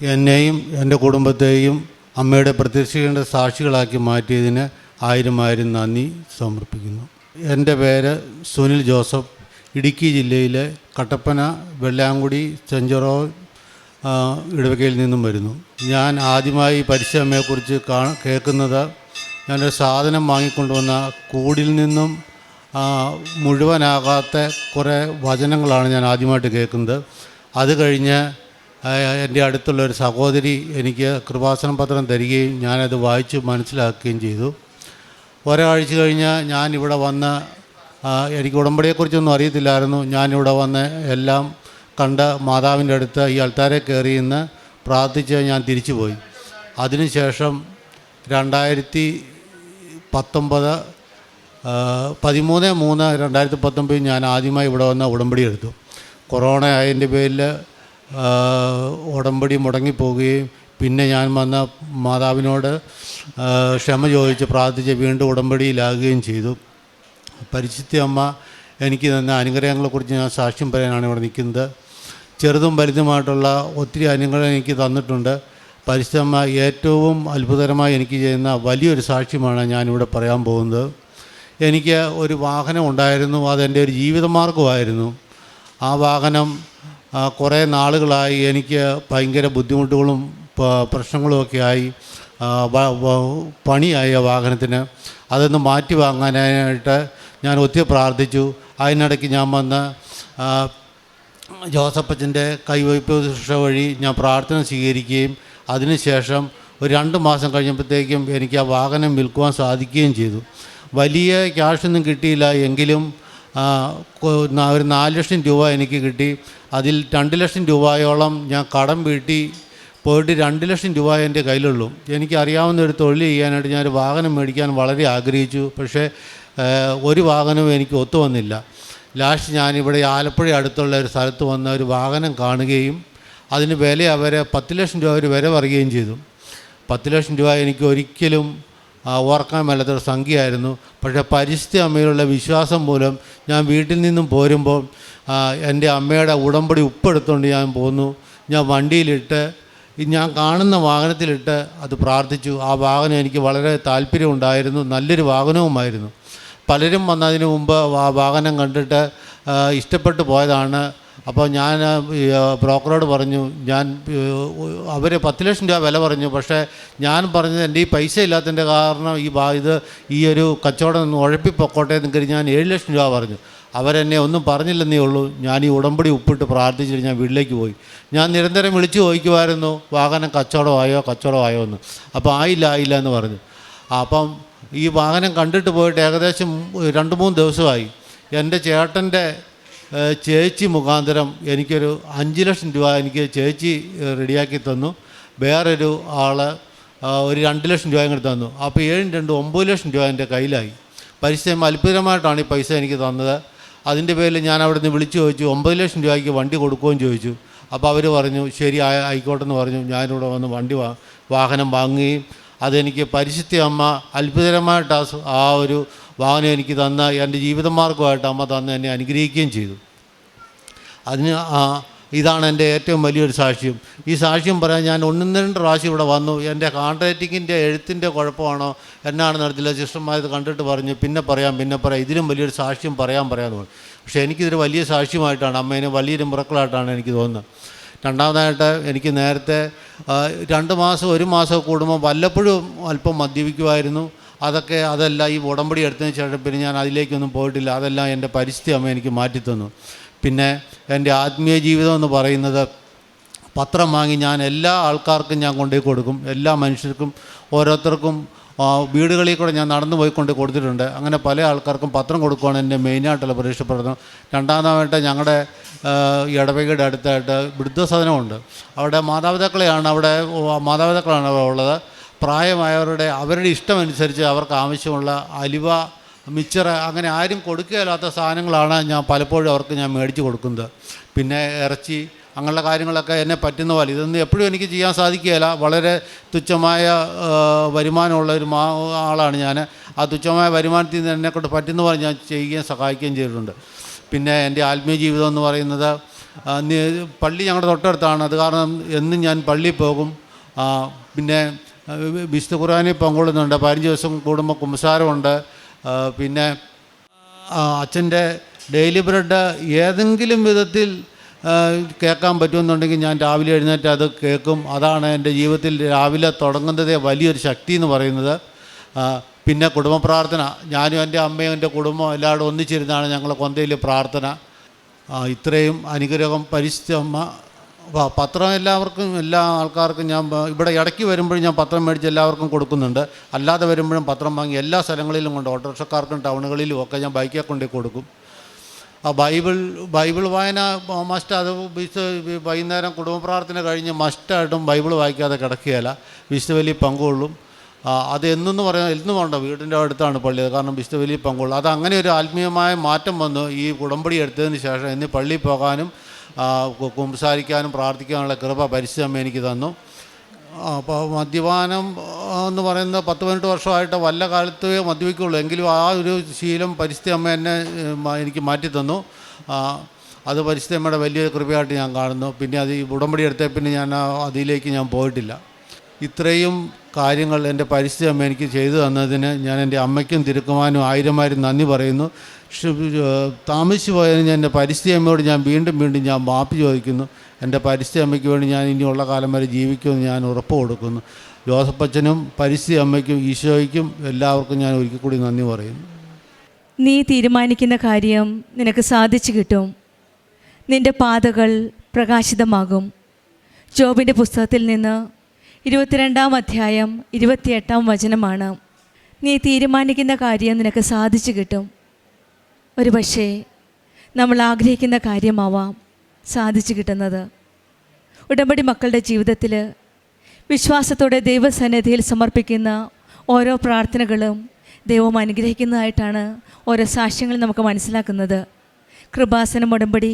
എന്നെയും എൻ്റെ കുടുംബത്തെയും അമ്മയുടെ പ്രത്യക്ഷയുടെ സാക്ഷികളാക്കി മാറ്റിയതിന് ആയിരം നന്ദി സമർപ്പിക്കുന്നു. എൻ്റെ പേര് സുനിൽ ജോസഫ്. ഇടുക്കി ജില്ലയിലെ കട്ടപ്പന വെള്ളാങ്കുടി ചെഞ്ചറോ ഇടവകയിൽ നിന്നും വരുന്നു. ഞാൻ ആദ്യമായി പരിശുദ്ധ അമ്മയെക്കുറിച്ച് കേൾക്കുന്നത് ഞാനൊരു സാധനം വാങ്ങിക്കൊണ്ടുവന്ന കൂടിൽ നിന്നും മുഴുവനാകാത്ത കുറേ വചനങ്ങളാണ് ഞാൻ ആദ്യമായിട്ട് കേൾക്കുന്നത്. അത് കഴിഞ്ഞ് എൻ്റെ അടുത്തുള്ളൊരു സഹോദരി എനിക്ക് കൃപാസനം പത്രം തരികയും ഞാനത് വായിച്ച് മനസ്സിലാക്കുകയും ചെയ്തു. ഒരാഴ്ച കഴിഞ്ഞ് ഞാനിവിടെ വന്ന് എനിക്ക് ഉടമ്പടിയെക്കുറിച്ചൊന്നും അറിയത്തില്ലായിരുന്നു. ഞാനിവിടെ വന്ന് എല്ലാം കണ്ട് മാതാവിൻ്റെ അടുത്ത് ഈ അൾത്താരെ കയറി ഇന്ന് പ്രാർത്ഥിച്ച് ഞാൻ തിരിച്ചു പോയി. അതിനുശേഷം 13/3/2019 ഞാൻ ആദ്യമായി ഇവിടെ വന്ന് ഉടമ്പടി എടുത്തു. കൊറോണ ആയതിൻ്റെ പേരിൽ ഉടമ്പടി മുടങ്ങിപ്പോവുകയും പിന്നെ ഞാൻ വന്ന മാതാവിനോട് ക്ഷമ ചോദിച്ച് പ്രാർത്ഥിച്ച് വീണ്ടും ഉടമ്പടിയിലാകുകയും ചെയ്തു. പരിശുദ്ധ അമ്മ എനിക്ക് തന്ന അനുഗ്രഹങ്ങളെക്കുറിച്ച് ഞാൻ സാക്ഷ്യം പറയാനാണ് ഇവിടെ നിൽക്കുന്നത്. ചെറുതും വലുതുമായിട്ടുള്ള ഒത്തിരി അനുഗ്രഹങ്ങൾ എനിക്ക് തന്നിട്ടുണ്ട്. പരിശുദ്ധ അമ്മ ഏറ്റവും അത്ഭുതകരമായി എനിക്ക് ചെയ്യുന്ന വലിയൊരു സാക്ഷ്യമാണ് ഞാനിവിടെ പറയാൻ പോകുന്നത്. എനിക്ക് ഒരു വാഹനം ഉണ്ടായിരുന്നു. അതെൻ്റെ ഒരു ജീവിതമാർഗ്ഗമായിരുന്നു. ആ വാഹനം കുറേ നാളുകളായി എനിക്ക് ഭയങ്കര ബുദ്ധിമുട്ടുകളും പ്രശ്നങ്ങളുമൊക്കെ ആയി. പണിയായി ആ വാഹനത്തിന്. അതൊന്ന് മാറ്റി വാങ്ങാനായിട്ട് ഞാൻ ഒത്തിരി പ്രാർത്ഥിച്ചു. അതിനിടയ്ക്ക് ഞാൻ വന്ന് ജോസഫച്ചൻ്റെ കൈവയ്പ് ശുശ്രൂഷ വഴി ഞാൻ പ്രാർത്ഥന സ്വീകരിക്കുകയും അതിനുശേഷം ഒരു 2 മാസം കഴിഞ്ഞപ്പോഴത്തേക്കും എനിക്ക് ആ വാഹനം വിൽക്കുവാൻ സാധിക്കുകയും ചെയ്തു. വലിയ ക്യാഷൊന്നും കിട്ടിയില്ല, എങ്കിലും ഒരു 4 ലക്ഷം രൂപ എനിക്ക് കിട്ടി. അതിൽ 2 ലക്ഷം രൂപയോളം ഞാൻ കടം വീട്ടി പോയിട്ട് 2 ലക്ഷം രൂപ എൻ്റെ കയ്യിലുള്ളൂ. എനിക്കറിയാവുന്ന ഒരു തൊഴിൽ ചെയ്യാനായിട്ട് ഞാനൊരു വാഹനം മേടിക്കാൻ വളരെ ആഗ്രഹിച്ചു. പക്ഷേ ഒരു വാഹനവും എനിക്ക് ഒത്തു വന്നില്ല. ലാസ്റ്റ് ഞാനിവിടെ ആലപ്പുഴ അടുത്തുള്ള ഒരു സ്ഥലത്ത് വന്ന ഒരു വാഹനം കാണുകയും അതിന് വില അവർ 10 ലക്ഷം രൂപ ഒരു വില പറയുകയും ചെയ്തു. 10 ലക്ഷം രൂപ എനിക്ക് ഒരിക്കലും ഓർക്കാൻ മേലാത്തൊരു സംഖ്യയായിരുന്നു. പക്ഷേ പരിശുദ്ധ അമ്മയിലുള്ള വിശ്വാസം മൂലം ഞാൻ വീട്ടിൽ നിന്നും പോരുമ്പോൾ എൻ്റെ അമ്മയുടെ ഉടമ്പടി ഉപ്പെടുത്തുകൊണ്ട് ഞാൻ പോന്നു. ഞാൻ വണ്ടിയിലിട്ട് ഞാൻ കാണുന്ന വാഹനത്തിലിട്ട് അത് പ്രാർത്ഥിച്ചു. ആ വാഹനം എനിക്ക് വളരെ താല്പര്യമുണ്ടായിരുന്നു. നല്ലൊരു വാഹനവുമായിരുന്നു. പലരും വന്നതിന് മുമ്പ് ആ വാഹനം കണ്ടിട്ട് ഇഷ്ടപ്പെട്ടു പോയതാണ്. അപ്പോൾ ഞാൻ ബ്രോക്കറോട് പറഞ്ഞു, അവർ 10 ലക്ഷം രൂപ വില പറഞ്ഞു. പക്ഷേ ഞാൻ പറഞ്ഞത് എൻ്റെ ഈ പൈസ ഇല്ലാത്തതിൻ്റെ കാരണം ഈ ഒരു കച്ചവടം ഒന്ന് ഉഴപ്പിപ്പൊക്കോട്ടെ എന്ന് കരുതി ഞാൻ 7 ലക്ഷം രൂപ പറഞ്ഞു. അവരെന്നെ ഒന്നും പറഞ്ഞില്ലെന്നേ ഉള്ളൂ. ഞാൻ ഈ ഉടമ്പടി ഉപ്പിട്ട് പ്രാർത്ഥിച്ചിട്ട് ഞാൻ വീട്ടിലേക്ക് പോയി. ഞാൻ നിരന്തരം വിളിച്ചു ചോദിക്കുമായിരുന്നു, വാഹനം കച്ചവടമായോ എന്ന്. അപ്പോൾ ആയില്ല എന്ന് പറഞ്ഞു. അപ്പം ഈ വാഹനം കണ്ടിട്ട് പോയിട്ട് ഏകദേശം 2-3 ദിവസമായി. എൻ്റെ ചേട്ടൻ്റെ ചേച്ചി മുഖാന്തരം എനിക്കൊരു 5 ലക്ഷം രൂപ എനിക്ക് ചേച്ചി റെഡിയാക്കി തന്നു. വേറൊരു ആൾ ഒരു 2 ലക്ഷം രൂപ ഇങ്ങോട്ട് തന്നു. അപ്പോൾ 9 ലക്ഷം രൂപ എൻ്റെ കയ്യിലായി. പരിശുദ്ധ അത്ഭുതമായിട്ടാണ് ഈ പൈസ എനിക്ക് തന്നത്. അതിൻ്റെ പേരിൽ ഞാൻ അവിടെ നിന്ന് വിളിച്ചു ചോദിച്ചു, 9 ലക്ഷം രൂപയ്ക്ക് വണ്ടി കൊടുക്കുമെന്ന് ചോദിച്ചു. അപ്പോൾ അവർ പറഞ്ഞു ശരി ആയിക്കോട്ടെന്ന് പറഞ്ഞു. ഞാനിവിടെ വന്ന് വാഹനം വാങ്ങുകയും അതെനിക്ക് പരിശുദ്ധ അമ്മ അത്ഭുതകരമായിട്ട് ആ ഒരു വാഹനം എനിക്ക് തന്ന എൻ്റെ ജീവിതമാർഗ്ഗമായിട്ട് അമ്മ തന്ന് എന്നെ അനുഗ്രഹിക്കുകയും ചെയ്തു. ഇതാണ് എൻ്റെ ഏറ്റവും വലിയൊരു സാക്ഷ്യം. ഈ സാക്ഷ്യം പറയാൻ ഞാൻ 1-2 പ്രാവശ്യം ഇവിടെ വന്നു. എൻ്റെ ഹാൻഡ് റൈറ്റിങ്ങിൻ്റെ എഴുത്തിൻ്റെ കുഴപ്പമാണോ എന്നാണ് നടത്തില്ല. സിസ്റ്റർമാരത് കണ്ടിട്ട് പറഞ്ഞു പിന്നെ പറയാം ഇതിലും വലിയൊരു സാക്ഷ്യം പറയാമെന്ന് പറഞ്ഞു. പക്ഷേ എനിക്കിതൊരു വലിയ സാക്ഷ്യമായിട്ടാണ്, അമ്മേനെ വലിയൊരു മിറക്കിളായിട്ടാണ് എനിക്ക് തോന്നുന്നത്. രണ്ടാമതായിട്ട് എനിക്ക് നേരത്തെ 2 മാസം 1 മാസം കൂടുമ്പോൾ വല്ലപ്പോഴും അല്പം മദ്യപിക്കുമായിരുന്നു. അതെല്ലാം ഈ ഉടമ്പടി എടുത്തതിന് ശേഷം പിന്നെ ഞാൻ അതിലേക്കൊന്നും പോയിട്ടില്ല. അതെല്ലാം എൻ്റെ പരിസ്ഥിതി അമ്മ എനിക്ക് മാറ്റിത്തന്നു. പിന്നെ എൻ്റെ ആത്മീയ ജീവിതം എന്ന് പറയുന്നത് പത്രം വാങ്ങി ഞാൻ എല്ലാ ആൾക്കാർക്കും ഞാൻ കൊണ്ടുപോയി കൊടുക്കും. എല്ലാ മനുഷ്യർക്കും ഓരോരുത്തർക്കും വീടുകളിൽ കൂടെ ഞാൻ നടന്നു പോയിക്കൊണ്ട് കൊടുത്തിട്ടുണ്ട്. അങ്ങനെ പല ആൾക്കാർക്കും പത്രം കൊടുക്കുകയാണ് എൻ്റെ മെയിനായിട്ടുള്ള പ്രതീക്ഷപ്പെടുന്നത്. രണ്ടാമതായിട്ട് ഞങ്ങളുടെ ഇടവകയുടെ അടുത്തായിട്ട് വൃദ്ധസദനമുണ്ട്. അവിടെ മാതാപിതാക്കളാണ് അവിടെ ഉള്ളത്. പ്രായമായവരുടെ അവരുടെ ഇഷ്ടമനുസരിച്ച് അവർക്ക് ആവശ്യമുള്ള അലുവ, മിച്ചർ അങ്ങനെ ആരും കൊടുക്കുകയില്ലാത്ത സാധനങ്ങളാണ് ഞാൻ പലപ്പോഴും അവർക്ക് ഞാൻ മേടിച്ച് കൊടുക്കുന്നത്. പിന്നെ ഇറച്ചി അങ്ങനെയുള്ള കാര്യങ്ങളൊക്കെ എന്നെ പറ്റുന്ന പോലെ. ഇതൊന്നും എപ്പോഴും എനിക്ക് ചെയ്യാൻ സാധിക്കുകയില്ല. വളരെ തുച്ഛമായ വരുമാനമുള്ള ഒരു ആളാണ് ഞാൻ. ആ തുച്ഛമായ വരുമാനത്തിൽ നിന്ന് എന്നെക്കൊണ്ട് പറ്റുന്ന പോലെ ഞാൻ ചെയ്യുകയും സഹായിക്കുകയും ചെയ്തിട്ടുണ്ട്. പിന്നെ എൻ്റെ ആത്മീയ ജീവിതം എന്ന് പറയുന്നത് പള്ളി ഞങ്ങളുടെ തൊട്ടടുത്താണ്. അത് കാരണം എന്നും ഞാൻ പള്ളിയിൽ പോകും. പിന്നെ വിശുദ്ധ ഖുർആനിൽ പങ്കുകൊള്ളുന്നുണ്ട്. 15 ദിവസം കൂടുമ്പോൾ കുമ്പസാരമുണ്ട്. പിന്നെ അച്ഛൻ്റെ ഡെയിലി ബ്രെഡ് ഏതെങ്കിലും വിധത്തിൽ കേൾക്കാൻ പറ്റുമെന്നുണ്ടെങ്കിൽ ഞാൻ രാവിലെ എഴുന്നേറ്റ് അത് കേൾക്കും. അതാണ് എൻ്റെ ജീവിതത്തിൽ രാവിലെ തുടങ്ങുന്നതേ വലിയൊരു ശക്തി എന്ന് പറയുന്നത്. പിന്നെ കുടുംബ പ്രാർത്ഥന, ഞാനും എൻ്റെ അമ്മയും എൻ്റെ കുടുംബം എല്ലാവരും ഒന്നിച്ചിരുന്നാണ് ഞങ്ങൾ കൊന്തയിൽ പ്രാർത്ഥന. ഇത്രയും അനുഗ്രഹം പരിശുദ്ധ അമ്മ. പത്രം എല്ലാവർക്കും, എല്ലാ ആൾക്കാർക്കും ഞാൻ ഇവിടെ ഇടയ്ക്ക് വരുമ്പോഴും ഞാൻ പത്രം മേടിച്ച് എല്ലാവർക്കും കൊടുക്കുന്നുണ്ട്. അല്ലാതെ വരുമ്പോഴും പത്രം വാങ്ങി എല്ലാ സ്ഥലങ്ങളിലും കൊണ്ട്, ഓട്ടോറിക്ഷക്കാർക്കും ടൗണുകളിലും ഒക്കെ ഞാൻ ബൈക്കിൽ കൊണ്ടു കൊടുക്കും. ബൈബിൾ വായന മസ്റ്റ്. അത് വൈകുന്നേരം കുടുംബ പ്രാർത്ഥന കഴിഞ്ഞ് മസ്റ്റായിട്ടും ബൈബിൾ വായിക്കാതെ കിടക്കുകയില്ല. വിശുദ്ധ ബലി പങ്കുകൊള്ളും. അത് എന്നെന്ന് പറയാൻ എന്നും വേണ്ട, വീടിൻ്റെ അടുത്താണ് പള്ളി. കാരണം വിശുദ്ധ ബലി പങ്കുകൊള്ളും. അത് അങ്ങനെ ഒരു ആത്മീയമായ മാറ്റം വന്നു ഈ ഉടമ്പടി എടുത്തതിന് ശേഷം. ഇന്ന് പള്ളിയിൽ പോകാനും കുമ്പസാരിക്കാനും പ്രാർത്ഥിക്കാനുള്ള കൃപ പരിശുദ്ധ അമ്മ എനിക്ക് തന്നു. അപ്പോൾ മദ്യപാനം എന്ന് പറയുന്നത് 10-18 വർഷമായിട്ട് വല്ല കാലത്തേ മദ്യപിക്കുള്ളൂ. എങ്കിലും ആ ഒരു ശീലം പരിശുദ്ധ അമ്മ എനിക്ക് മാറ്റി തന്നു. അത് പരിശുദ്ധ അമ്മയുടെ വലിയൊരു കൃപയായിട്ട് ഞാൻ കാണുന്നു. പിന്നെ അത് ഈ ഉടമ്പടി എടുത്തേ പിന്നെ ഞാൻ അതിലേക്ക് ഞാൻ പോയിട്ടില്ല. ഇത്രയും കാര്യങ്ങൾ എൻ്റെ പരിശുദ്ധ അമ്മ എനിക്ക് ചെയ്തു തന്നതിന് ഞാൻ എൻ്റെ അമ്മയ്ക്കും തിരുക്കുമാനും 1000 നന്ദി പറയുന്നു. താമസിച്ചു പോയതിന് ഞാൻ എൻ്റെ പരിശുദ്ധ അമ്മയോട് ഞാൻ വീണ്ടും ഞാൻ മാപ്പ് ചോദിക്കുന്നു. എൻ്റെ പരിശുദ്ധ അമ്മയ്ക്ക് വേണ്ടി ഞാൻ ഇനിയുള്ള കാലം വരെ ജീവിക്കുമെന്ന് ഞാൻ ഉറപ്പ് കൊടുക്കുന്നു. ജോസഫച്ചനും പരിശുദ്ധ അമ്മയ്ക്കും ഈശോയ്ക്കും എല്ലാവർക്കും ഞാൻ ഒരിക്കൽ കൂടി നന്ദി പറയുന്നു. നീ തീരുമാനിക്കുന്ന കാര്യം നിനക്ക് സാധിച്ചു കിട്ടും. നിൻ്റെ പാതകൾ പ്രകാശിതമാകും. ജോബിൻ്റെ പുസ്തകത്തിൽ നിന്ന് 22-ാം അധ്യായം 28-ാം വചനമാണ്. നീ തീരുമാനിക്കുന്ന കാര്യം നിനക്ക് സാധിച്ചു കിട്ടും. ഒരു പക്ഷേ നമ്മൾ ആഗ്രഹിക്കുന്ന കാര്യമാവാം സാധിച്ചു കിട്ടുന്നത്. ഉടമ്പടി മക്കളുടെ ജീവിതത്തിൽ വിശ്വാസത്തോടെ ദൈവസന്നിധിയിൽ സമർപ്പിക്കുന്ന ഓരോ പ്രാർത്ഥനകളും ദൈവം അനുഗ്രഹിക്കുന്നതായിട്ടാണ് ഓരോ സാക്ഷ്യങ്ങൾ നമുക്ക് മനസ്സിലാക്കുന്നത്. കൃപാസനം ഉടമ്പടി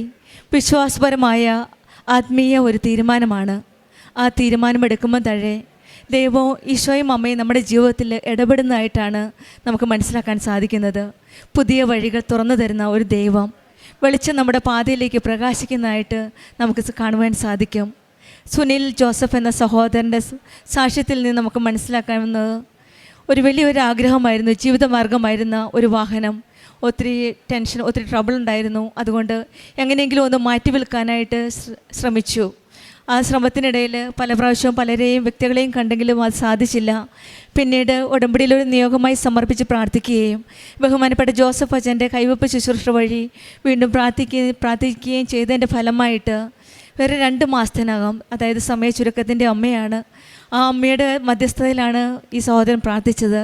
വിശ്വാസപരമായ ആത്മീയ ഒരു തീരുമാനമാണ്. ആ തീരുമാനമെടുക്കുമ്പോൾ തന്നെ ദൈവവും ഈശോയും അമ്മയും നമ്മുടെ ജീവിതത്തിൽ ഇടപെടുന്നതായിട്ടാണ് നമുക്ക് മനസ്സിലാക്കാൻ സാധിക്കുന്നത്. പുതിയ വഴികൾ തുറന്നു തരുന്ന ഒരു ദൈവം, വെളിച്ചം നമ്മുടെ പാതയിലേക്ക് പ്രകാശിക്കുന്നതായിട്ട് നമുക്ക് കാണുവാൻ സാധിക്കും. സുനിൽ ജോസഫ് എന്ന സഹോദരൻ്റെ സാക്ഷ്യത്തിൽ നിന്ന് നമുക്ക് മനസ്സിലാക്കാവുന്നത് ഒരു വലിയൊരു ആഗ്രഹമായിരുന്നു, ജീവിതമാർഗമായിരുന്ന ഒരു വാഹനം. ഒത്തിരി ടെൻഷൻ, ഒത്തിരി ട്രബിൾ ഉണ്ടായിരുന്നു. അതുകൊണ്ട് എങ്ങനെയെങ്കിലും ഒന്ന് മാറ്റി വിൽക്കാനായിട്ട് ശ്രമിച്ചു. ആ ശ്രമത്തിനിടയിൽ പല പ്രാവശ്യവും പലരെയും വ്യക്തികളെയും കണ്ടെങ്കിലും അത് സാധിച്ചില്ല. പിന്നീട് ഉടമ്പടിയിലൊരു നിയോഗമായി സമർപ്പിച്ച് പ്രാർത്ഥിക്കുകയും ബഹുമാനപ്പെട്ട ജോസഫ് അച്ഛൻ്റെ കൈവപ്പ് ശുശ്രൂഷ വഴി വീണ്ടും പ്രാർത്ഥിക്കുകയും ചെയ്തതിൻ്റെ ഫലമായിട്ട് വേറെ 2 മാസത്തിനകം, അതായത് സമയ ചുരുക്കത്തിൻ്റെ അമ്മയാണ്, ആ അമ്മയുടെ മധ്യസ്ഥതയിലാണ് ഈ സഹോദരൻ പ്രാർത്ഥിച്ചത്.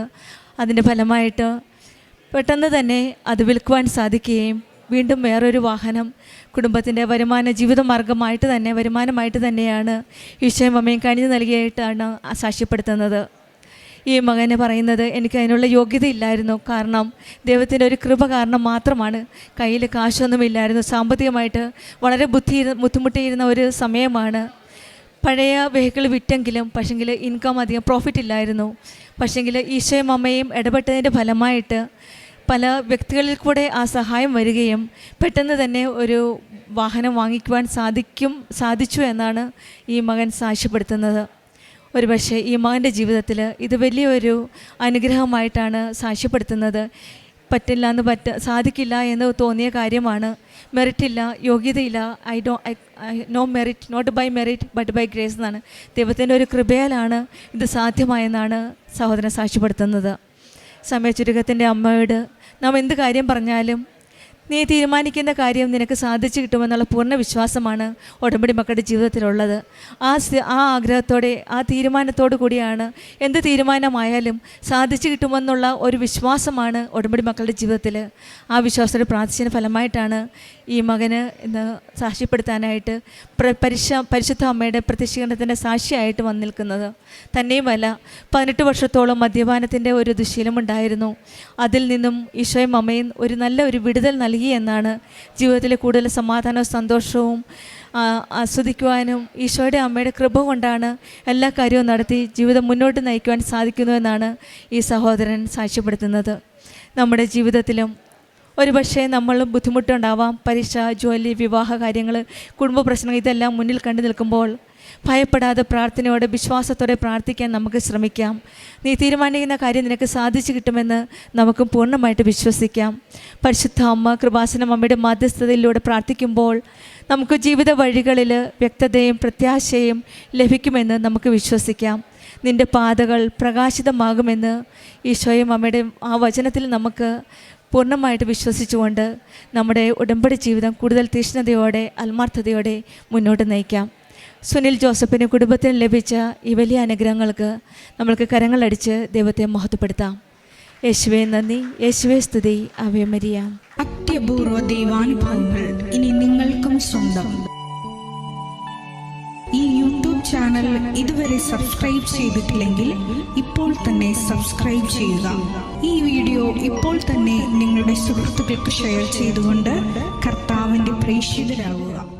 അതിൻ്റെ ഫലമായിട്ട് പെട്ടെന്ന് തന്നെ അത് വിൽക്കുവാൻ സാധിക്കുകയും വീണ്ടും വേറൊരു വാഹനം കുടുംബത്തിൻ്റെ വരുമാനമായിട്ട് തന്നെയാണ് ഈശോയും അമ്മയും കനിഞ്ഞു നൽകിയായിട്ടാണ് സാക്ഷ്യപ്പെടുത്തുന്നത്. ഈ മകന് പറയുന്നത്, എനിക്ക് അതിനുള്ള യോഗ്യതയില്ലായിരുന്നു. കാരണം ദൈവത്തിൻ്റെ ഒരു കൃപ കാരണം മാത്രമാണ്. കയ്യിൽ കാശൊന്നുമില്ലായിരുന്നു. സാമ്പത്തികമായിട്ട് വളരെ ബുദ്ധിമുട്ടിയിരുന്ന ഒരു സമയമാണ്. പഴയ വെഹിക്കിൾ വിറ്റെങ്കിലും പക്ഷെങ്കിൽ ഇൻകം അധികം പ്രോഫിറ്റ് ഇല്ലായിരുന്നു. പക്ഷെങ്കിൽ ഈശോയും അമ്മയും ഇടപെട്ടതിൻ്റെ ഫലമായിട്ട് പല വ്യക്തികളിൽ കൂടെ ആ സഹായം വരികയും പെട്ടെന്ന് തന്നെ ഒരു വാഹനം വാങ്ങിക്കുവാൻ സാധിച്ചു എന്നാണ് ഈ മകൻ സാക്ഷ്യപ്പെടുത്തുന്നത്. ഒരുപക്ഷെ ഈ മകൻ്റെ ജീവിതത്തിൽ ഇത് വലിയൊരു അനുഗ്രഹമായിട്ടാണ് സാക്ഷ്യപ്പെടുത്തുന്നത്. സാധിക്കില്ല എന്ന് തോന്നിയ കാര്യമാണ്. മെറിറ്റില്ല, യോഗ്യതയില്ല, no merit, not by merit but by grace എന്നാണ്. ദൈവത്തിൻ്റെ ഒരു കൃപയാലാണ് ഇത് സാധ്യമായെന്നാണ് സഹോദരൻ സാക്ഷ്യപ്പെടുത്തുന്നത്. സമയചുരുക്കത്തിൻ്റെ അമ്മയോട് നാം എന്ത് കാര്യം പറഞ്ഞാലും നീ തീരുമാനിക്കുന്ന കാര്യം നിനക്ക് സാധിച്ചു കിട്ടുമെന്നുള്ള പൂർണ്ണ വിശ്വാസമാണ് ഉടമ്പടി മക്കളുടെ ജീവിതത്തിലുള്ളത്. ആ ആഗ്രഹത്തോടെ, ആ തീരുമാനത്തോടു കൂടിയാണ് എന്ത് തീരുമാനമായാലും സാധിച്ചു കിട്ടുമെന്നുള്ള ഒരു വിശ്വാസമാണ് ഉടമ്പടി മക്കളുടെ ജീവിതത്തിൽ. ആ വിശ്വാസത്തോടെ പ്രാർത്ഥിച്ചതിന് ഫലമായിട്ടാണ് ഈ മകന് ഇന്ന് സാക്ഷ്യപ്പെടുത്താനായിട്ട് പരിശുദ്ധ അമ്മയുടെ പ്രത്യക്ഷീകരണത്തിൻ്റെ സാക്ഷിയായിട്ട് വന്നു നിൽക്കുന്നത്. തന്നെയുമല്ല, 18 വർഷത്തോളം മദ്യപാനത്തിൻ്റെ ഒരു ദുശ്ശീലമുണ്ടായിരുന്നു. അതിൽ നിന്നും ഈശോയും അമ്മയും ഒരു നല്ല ഒരു വിടുതൽ നൽകി എന്നാണ് ജീവിതത്തിൽ കൂടുതൽ സമാധാനവും സന്തോഷവും ആസ്വദിക്കുവാനും ഈശോയുടെ അമ്മയുടെ കൃപ കൊണ്ടാണ് എല്ലാ കാര്യവും നടത്തി ജീവിതം മുന്നോട്ട് നയിക്കുവാൻ സാധിക്കുന്നു എന്നാണ് ഈ സഹോദരൻ സാക്ഷ്യപ്പെടുത്തുന്നത്. നമ്മുടെ ജീവിതത്തിലും ഒരു പക്ഷേ നമ്മൾ ബുദ്ധിമുട്ടുണ്ടാവാം. പരീക്ഷ, ജോലി, വിവാഹ കാര്യങ്ങൾ, കുടുംബ പ്രശ്നങ്ങൾ ഇതെല്ലാം മുന്നിൽ കണ്ടു നിൽക്കുമ്പോൾ ഭയപ്പെടാതെ പ്രാർത്ഥനയോടെ വിശ്വാസത്തോടെ പ്രാർത്ഥിക്കാൻ നമുക്ക് ശ്രമിക്കാം. നീ തീരുമാനിക്കുന്ന കാര്യം നിനക്ക് സാധിച്ചു കിട്ടുമെന്ന് നമുക്ക് പൂർണ്ണമായിട്ട് വിശ്വസിക്കാം. പരിശുദ്ധ അമ്മ, കൃപാസനം അമ്മയുടെ മധ്യസ്ഥതയിലൂടെ പ്രാർത്ഥിക്കുമ്പോൾ നമുക്ക് ജീവിത വഴികളിൽ വ്യക്തതയും പ്രത്യാശയും ലഭിക്കുമെന്ന് നമുക്ക് വിശ്വസിക്കാം. നിൻ്റെ പാതകൾ പ്രകാശിതമാകുമെന്ന് ഈശോയും അമ്മയുടെ ആ വചനത്തിൽ നമുക്ക് പൂർണ്ണമായിട്ട് വിശ്വസിച്ചുകൊണ്ട് നമ്മുടെ ഉടമ്പടി ജീവിതം കൂടുതൽ തീക്ഷ്ണതയോടെ ആത്മാർത്ഥതയോടെ മുന്നോട്ട് നയിക്കാം. സുനിൽ ജോസഫിന് കുടുംബത്തിന് ലഭിച്ച ഈ വലിയ അനുഗ്രഹങ്ങൾക്ക് നമ്മൾക്ക് കരങ്ങളടിച്ച് ദൈവത്തെ മഹത്വപ്പെടുത്താം. യേശുവേ നന്ദി, യേശുവേ സ്തുതി, ആവേ മരിയ. അത്യപൂർവ ദൈവാനുഭവങ്ങൾ ഇനി നിങ്ങൾക്കും സ്വന്തം. ഈ യൂട്യൂബ് ചാനൽ ഇതുവരെ സബ്സ്ക്രൈബ് ചെയ്തിട്ടില്ലെങ്കിൽ ഇപ്പോൾ തന്നെ സബ്സ്ക്രൈബ് ചെയ്യുക. ഈ വീഡിയോ ഇപ്പോൾ തന്നെ നിങ്ങളുടെ സുഹൃത്തുക്കൾക്ക് ഷെയർ ചെയ്തുകൊണ്ട് കർത്താവിൻ്റെ പ്രേക്ഷിതരാകുക.